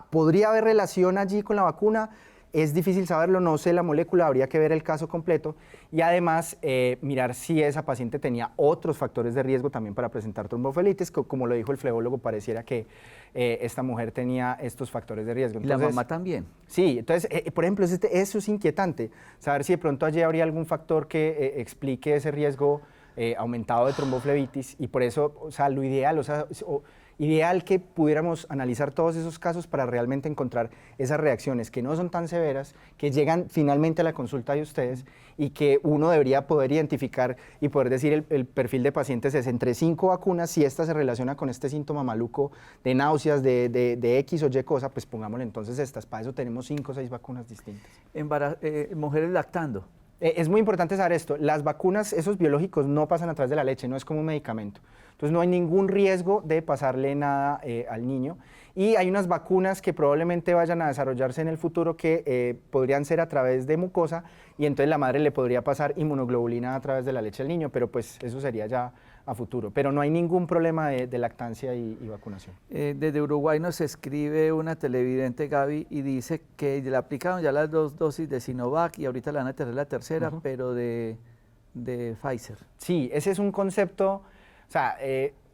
¿podría haber relación allí con la vacuna? Es difícil saberlo, no sé la molécula, habría que ver el caso completo y además mirar si esa paciente tenía otros factores de riesgo también para presentar tromboflebitis, como lo dijo el flebólogo, pareciera que esta mujer tenía estos factores de riesgo. Entonces, ¿y la mamá también? Sí, entonces, por ejemplo, eso es inquietante, saber si de pronto allí habría algún factor que explique ese riesgo aumentado de tromboflebitis, y por eso, o sea, lo ideal, ideal que pudiéramos analizar todos esos casos para realmente encontrar esas reacciones que no son tan severas, que llegan finalmente a la consulta de ustedes y que uno debería poder identificar y poder decir el perfil de pacientes es entre 5 vacunas, si esta se relaciona con este síntoma maluco de náuseas, de X o Y cosa, pues pongámosle entonces estas, para eso tenemos 5 o 6 vacunas distintas. Mujeres lactando. Es muy importante saber esto, las vacunas, esos biológicos no pasan a través de la leche, no es como un medicamento. Entonces no hay ningún riesgo de pasarle nada al niño. Y hay unas vacunas que probablemente vayan a desarrollarse en el futuro que podrían ser a través de mucosa y entonces la madre le podría pasar inmunoglobulina a través de la leche al niño, pero pues eso sería ya a futuro. Pero no hay ningún problema de lactancia y vacunación. Desde Uruguay nos escribe una televidente, Gaby, y dice que le aplicaron ya las 2 dosis de Sinovac y ahorita le van a tener la tercera, pero de Pfizer. Sí, ese es un concepto, o sea,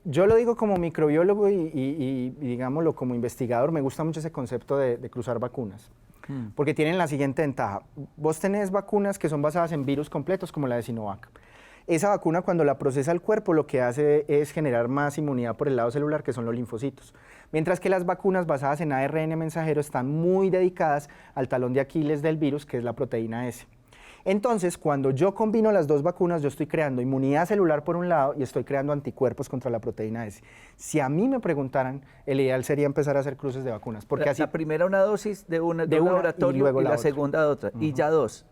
yo lo digo como microbiólogo y digámoslo como investigador, me gusta mucho ese concepto de cruzar vacunas, porque tienen la siguiente ventaja. Vos tenés vacunas que son basadas en virus completos, como la de Sinovac. Esa vacuna, cuando la procesa el cuerpo, lo que hace es generar más inmunidad por el lado celular, que son los linfocitos. Mientras que las vacunas basadas en ARN mensajero están muy dedicadas al talón de Aquiles del virus, que es la proteína S. Entonces, cuando yo combino las dos vacunas, yo estoy creando inmunidad celular por un lado y estoy creando anticuerpos contra la proteína S. Si a mí me preguntaran, el ideal sería empezar a hacer cruces de vacunas. Porque así, la primera una dosis de un laboratorio y, luego la segunda otra, y ya 2.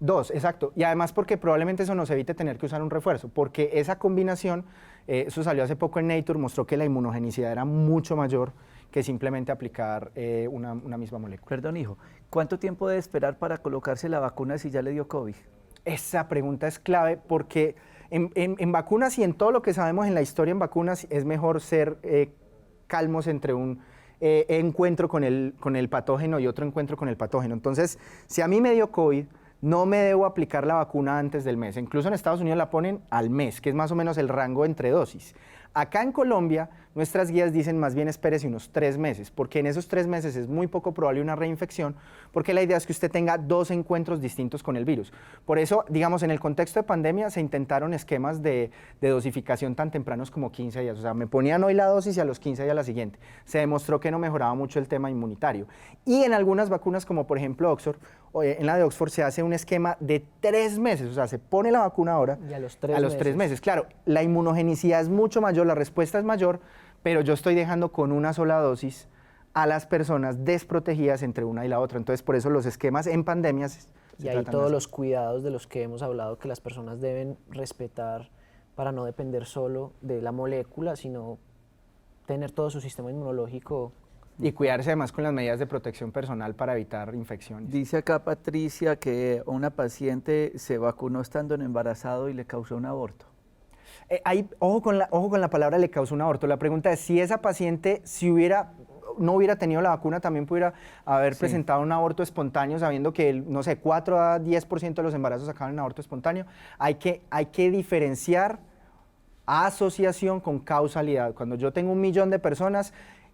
2, exacto. Y además porque probablemente eso nos evite tener que usar un refuerzo, porque esa combinación, eso salió hace poco en Nature, mostró que la inmunogenicidad era mucho mayor que simplemente aplicar una misma molécula. Perdón, hijo, ¿cuánto tiempo debe esperar para colocarse la vacuna si ya le dio COVID? Esa pregunta es clave porque en vacunas y en todo lo que sabemos en la historia en vacunas es mejor ser calmos entre un encuentro con el patógeno y otro encuentro con el patógeno. Entonces, si a mí me dio COVID, no me debo aplicar la vacuna antes del mes. Incluso en Estados Unidos la ponen al mes, que es más o menos el rango entre dosis. Acá en Colombia, nuestras guías dicen más bien espérese unos 3 meses, porque en esos 3 meses es muy poco probable una reinfección, porque la idea es que usted tenga 2 encuentros distintos con el virus. Por eso, digamos, en el contexto de pandemia se intentaron esquemas de dosificación tan tempranos como 15 días. O sea, me ponían hoy la dosis y a los 15 días la siguiente. Se demostró que no mejoraba mucho el tema inmunitario. Y en algunas vacunas, como por ejemplo Oxford, en la de Oxford se hace un esquema de 3 meses, o sea, se pone la vacuna ahora y a los 3 meses. Claro, la inmunogenicidad es mucho mayor, la respuesta es mayor, pero yo estoy dejando con una sola dosis a las personas desprotegidas entre una y la otra. Entonces, por eso los esquemas en pandemias y hay todos los cuidados de los que hemos hablado que las personas deben respetar para no depender solo de la molécula, sino tener todo su sistema inmunológico. Y cuidarse además con las medidas de protección personal para evitar infecciones. Dice acá Patricia que una paciente se vacunó estando embarazado y le causó un aborto. Ojo con la palabra le causó un aborto. La pregunta es si esa paciente, no hubiera tenido la vacuna, también pudiera haber presentado un aborto espontáneo, sabiendo que, no sé, 4 a 10% de los embarazos acaban en aborto espontáneo. Hay que diferenciar asociación con causalidad. Cuando yo tengo 1 millón de personas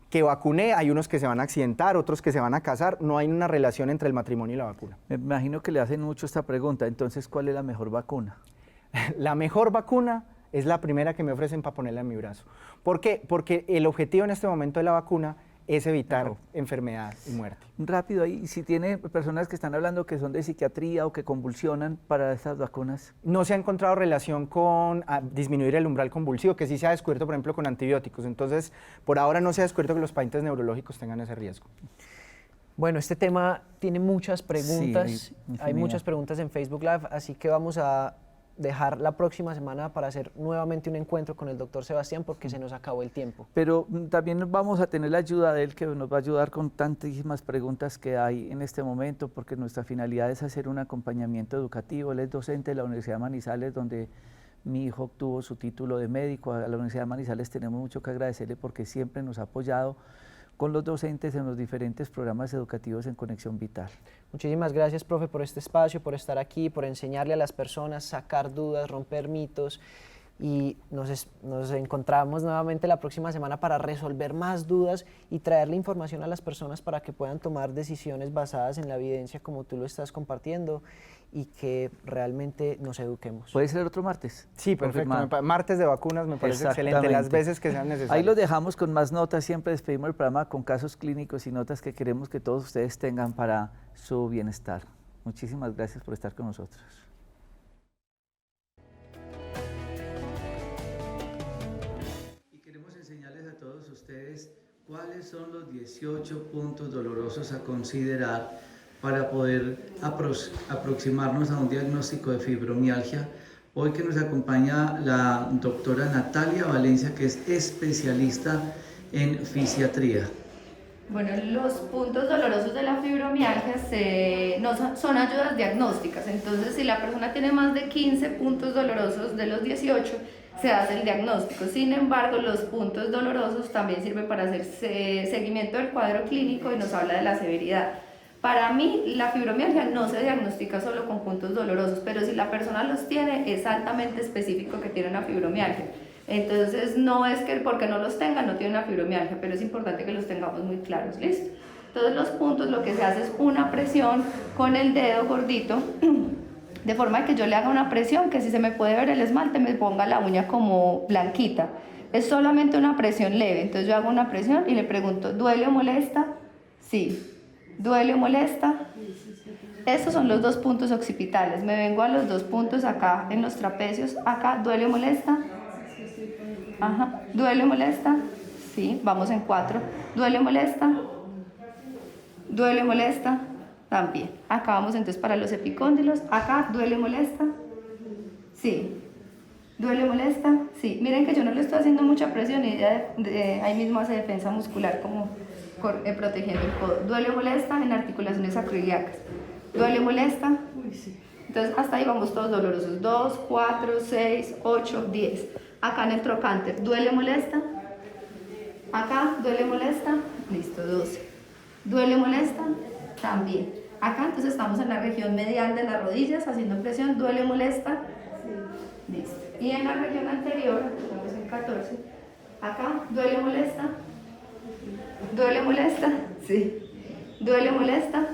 que vacuné, hay unos que se van a accidentar, otros que se van a casar, no hay una relación entre el matrimonio y la vacuna. Me imagino que le hacen mucho esta pregunta, entonces, ¿cuál es la mejor vacuna? La mejor vacuna es la primera que me ofrecen para ponerla en mi brazo. ¿Por qué? Porque el objetivo en este momento de la vacuna es evitar enfermedad y muerte. Rápido ahí, si tiene personas que están hablando que son de psiquiatría o que convulsionan para estas vacunas. No se ha encontrado relación con disminuir el umbral convulsivo, que sí se ha descubierto, por ejemplo, con antibióticos. Entonces, por ahora no se ha descubierto que los pacientes neurológicos tengan ese riesgo. Bueno, este tema tiene muchas preguntas, Sí, hay muchas preguntas en Facebook Live, así que vamos a dejar la próxima semana para hacer nuevamente un encuentro con el doctor Sebastián porque se nos acabó el tiempo. Pero también vamos a tener la ayuda de él, que nos va a ayudar con tantísimas preguntas que hay en este momento, porque nuestra finalidad es hacer un acompañamiento educativo. Él es docente de la Universidad de Manizales, donde mi hijo obtuvo su título de médico. A la Universidad de Manizales tenemos mucho que agradecerle porque siempre nos ha apoyado con los docentes en los diferentes programas educativos en Conexión Vital. Muchísimas gracias, profe, por este espacio, por estar aquí, por enseñarle a las personas, sacar dudas, romper mitos, y nos encontramos nuevamente la próxima semana para resolver más dudas y traerle información a las personas para que puedan tomar decisiones basadas en la evidencia como tú lo estás compartiendo y que realmente nos eduquemos. ¿Puede ser otro martes? Sí, perfecto. Martes de vacunas me parece excelente, las veces que sean necesarias. Ahí los dejamos con más notas, siempre despedimos el programa con casos clínicos y notas que queremos que todos ustedes tengan para su bienestar. Muchísimas gracias por estar con nosotros. Y queremos enseñarles a todos ustedes cuáles son los 18 puntos dolorosos a considerar para poder aproximarnos a un diagnóstico de fibromialgia. Hoy que nos acompaña la doctora Natalia Valencia, que es especialista en fisiatría. Bueno, los puntos dolorosos de la fibromialgia son ayudas diagnósticas. Entonces, si la persona tiene más de 15 puntos dolorosos de los 18, se hace el diagnóstico. Sin embargo, los puntos dolorosos también sirven para hacer seguimiento del cuadro clínico y nos habla de la severidad. Para mí, la fibromialgia no se diagnostica solo con puntos dolorosos, pero si la persona los tiene, es altamente específico que tiene una fibromialgia. Entonces, no es que porque no los tenga, no tiene una fibromialgia, pero es importante que los tengamos muy claros, ¿listo? Entonces, los puntos, lo que se hace es una presión con el dedo gordito, de forma que yo le haga una presión, que si se me puede ver el esmalte, me ponga la uña como blanquita. Es solamente una presión leve, entonces yo hago una presión y le pregunto, ¿duele o molesta? Sí. ¿Duele o molesta? Estos son los dos puntos occipitales. Me vengo a los dos puntos acá en los trapecios. Acá, ¿duele o molesta? Ajá. ¿Duele o molesta? Sí, vamos en 4. ¿Duele o molesta? ¿Duele o molesta? También. Acá vamos entonces para los epicóndilos. Acá, ¿duele o molesta? Sí. ¿Duele o molesta? Sí. Miren que yo no le estoy haciendo mucha presión y ella ahí mismo hace defensa muscular como protegiendo el codo. ¿Duele o molesta? En articulaciones sacroiliacas. ¿Duele o molesta? Uy, sí. Entonces hasta ahí vamos todos dolorosos. 2, 4, 6, 8, 10. Acá en el trocánter. ¿Duele o molesta? Acá, ¿duele o molesta? Listo, 12. ¿Duele o molesta? También. Acá entonces estamos en la región medial de las rodillas haciendo presión. ¿Duele o molesta? Sí. Listo. Y en la región anterior, estamos en 14. Acá, ¿duele o molesta? ¿Duele o molesta? Sí. ¿Duele o molesta?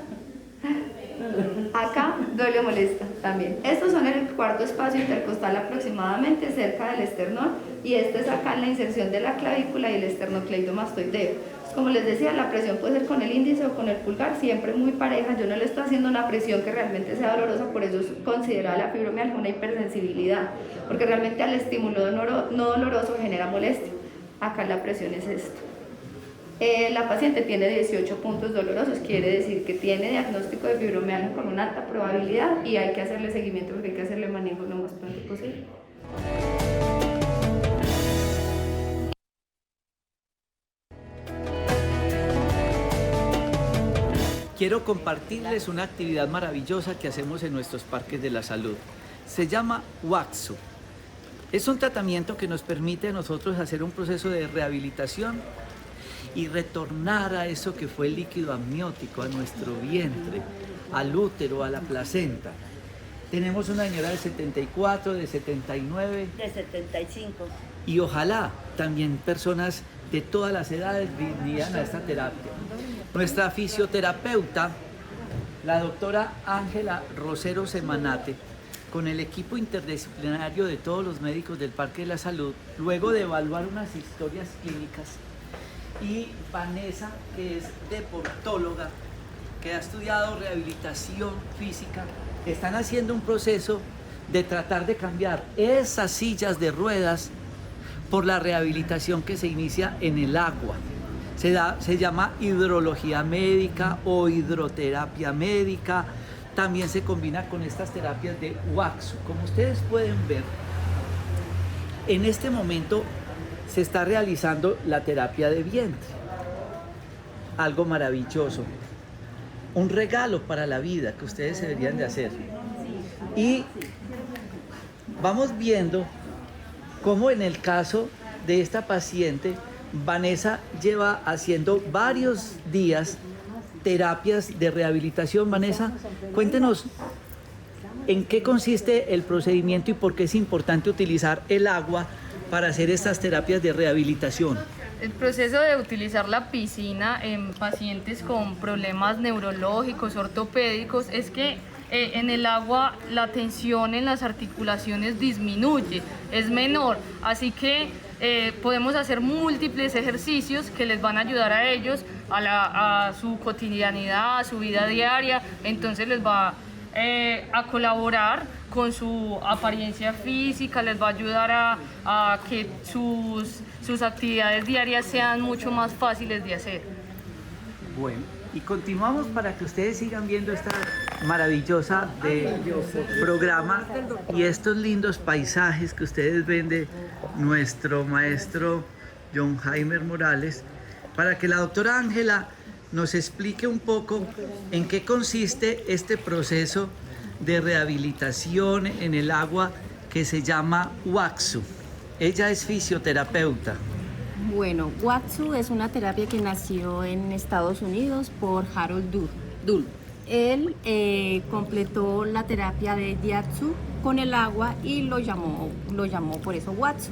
Acá, ¿duele o molesta? También. Estos son en el cuarto espacio intercostal aproximadamente, cerca del esternón, y este es acá en la inserción de la clavícula y el esternocleidomastoideo. Como les decía, la presión puede ser con el índice o con el pulgar, siempre muy pareja. Yo no le estoy haciendo una presión que realmente sea dolorosa, por eso es considerada la fibromialgia una hipersensibilidad, porque realmente al estímulo no doloroso genera molestia. Acá la presión es esto. La paciente tiene 18 puntos dolorosos, quiere decir que tiene diagnóstico de fibromialgia con una alta probabilidad y hay que hacerle seguimiento porque hay que hacerle manejo lo más pronto posible. Quiero compartirles una actividad maravillosa que hacemos en nuestros parques de la salud. Se llama WAXU. Es un tratamiento que nos permite a nosotros hacer un proceso de rehabilitación y retornar a eso que fue el líquido amniótico, a nuestro vientre, al útero, a la placenta. Tenemos una señora de 74, de 79. De 75. Y ojalá también personas de todas las edades vinieran a esta terapia. Nuestra fisioterapeuta, la doctora Ángela Rosero Semanate, con el equipo interdisciplinario de todos los médicos del Parque de la Salud, luego de evaluar unas historias clínicas y Vanessa, que es deportóloga, que ha estudiado rehabilitación física, están haciendo un proceso de tratar de cambiar esas sillas de ruedas por la rehabilitación que se inicia en el agua. Se llama hidrología médica o hidroterapia médica. También se combina con estas terapias de Waxu. Como ustedes pueden ver, en este momento se está realizando la terapia de vientre. Algo maravilloso. Un regalo para la vida que ustedes deberían de hacer. Y vamos viendo cómo en el caso de esta paciente, Vanessa lleva haciendo varios días terapias de rehabilitación. Vanessa, cuéntenos en qué consiste el procedimiento y por qué es importante utilizar el agua para hacer estas terapias de rehabilitación. El proceso de utilizar la piscina en pacientes con problemas neurológicos, ortopédicos, es que en el agua la tensión en las articulaciones disminuye, es menor, así que podemos hacer múltiples ejercicios que les van a ayudar a ellos a su cotidianidad, a su vida diaria, entonces les va a colaborar con su apariencia física, les va a ayudar a que sus actividades diarias sean mucho más fáciles de hacer. Bueno, y continuamos para que ustedes sigan viendo esta maravillosa programa y estos lindos paisajes que ustedes ven de nuestro maestro John Jaime Morales, para que la doctora Ángela nos explique un poco en qué consiste este proceso de rehabilitación en el agua que se llama Waxu. Ella es fisioterapeuta. Bueno, Waxu es una terapia que nació en Estados Unidos por Harold Dull. Él completó la terapia de Jiatsu con el agua y lo llamó por eso Waxu.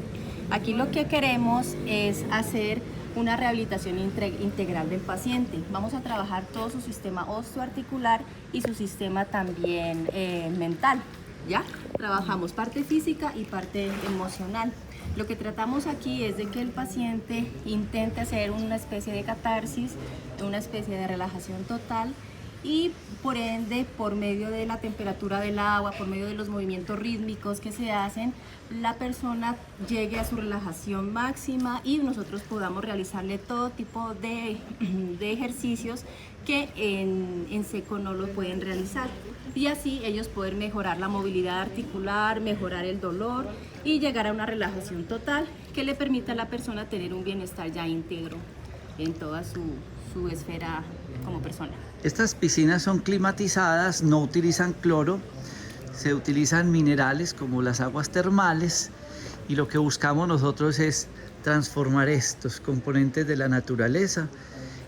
Aquí lo que queremos es hacer una rehabilitación integral del paciente. Vamos a trabajar todo su sistema osteoarticular y su sistema también mental, ¿ya? Trabajamos parte física y parte emocional. Lo que tratamos aquí es de que el paciente intente hacer una especie de catarsis, una especie de relajación total y por ende, por medio de la temperatura del agua, por medio de los movimientos rítmicos que se hacen, la persona llegue a su relajación máxima y nosotros podamos realizarle todo tipo de ejercicios que en seco no lo pueden realizar. Y así ellos pueden mejorar la movilidad articular, mejorar el dolor y llegar a una relajación total que le permita a la persona tener un bienestar ya íntegro en toda su esfera como persona. Estas piscinas son climatizadas, no utilizan cloro, se utilizan minerales como las aguas termales y lo que buscamos nosotros es transformar estos componentes de la naturaleza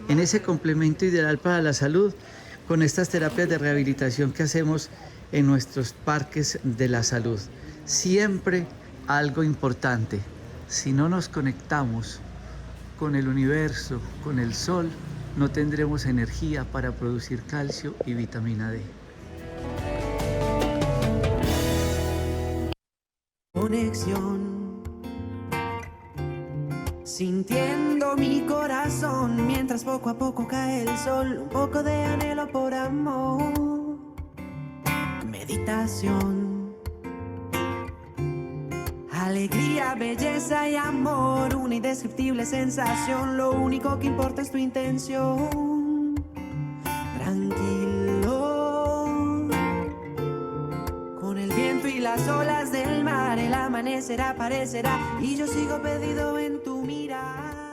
en ese complemento ideal para la salud con estas terapias de rehabilitación que hacemos en nuestros parques de la salud. Siempre algo importante, si no nos conectamos con el universo, con el sol, no tendremos energía para producir calcio y vitamina D. Conexión, sintiendo mi corazón mientras poco a poco cae el sol, un poco de anhelo por amor, meditación, alegría, belleza y amor, una indescriptible sensación, lo único que importa es tu intención, tranquilo, con el viento y las olas del mar, el amanecer aparecerá y yo sigo perdido en tu mirada.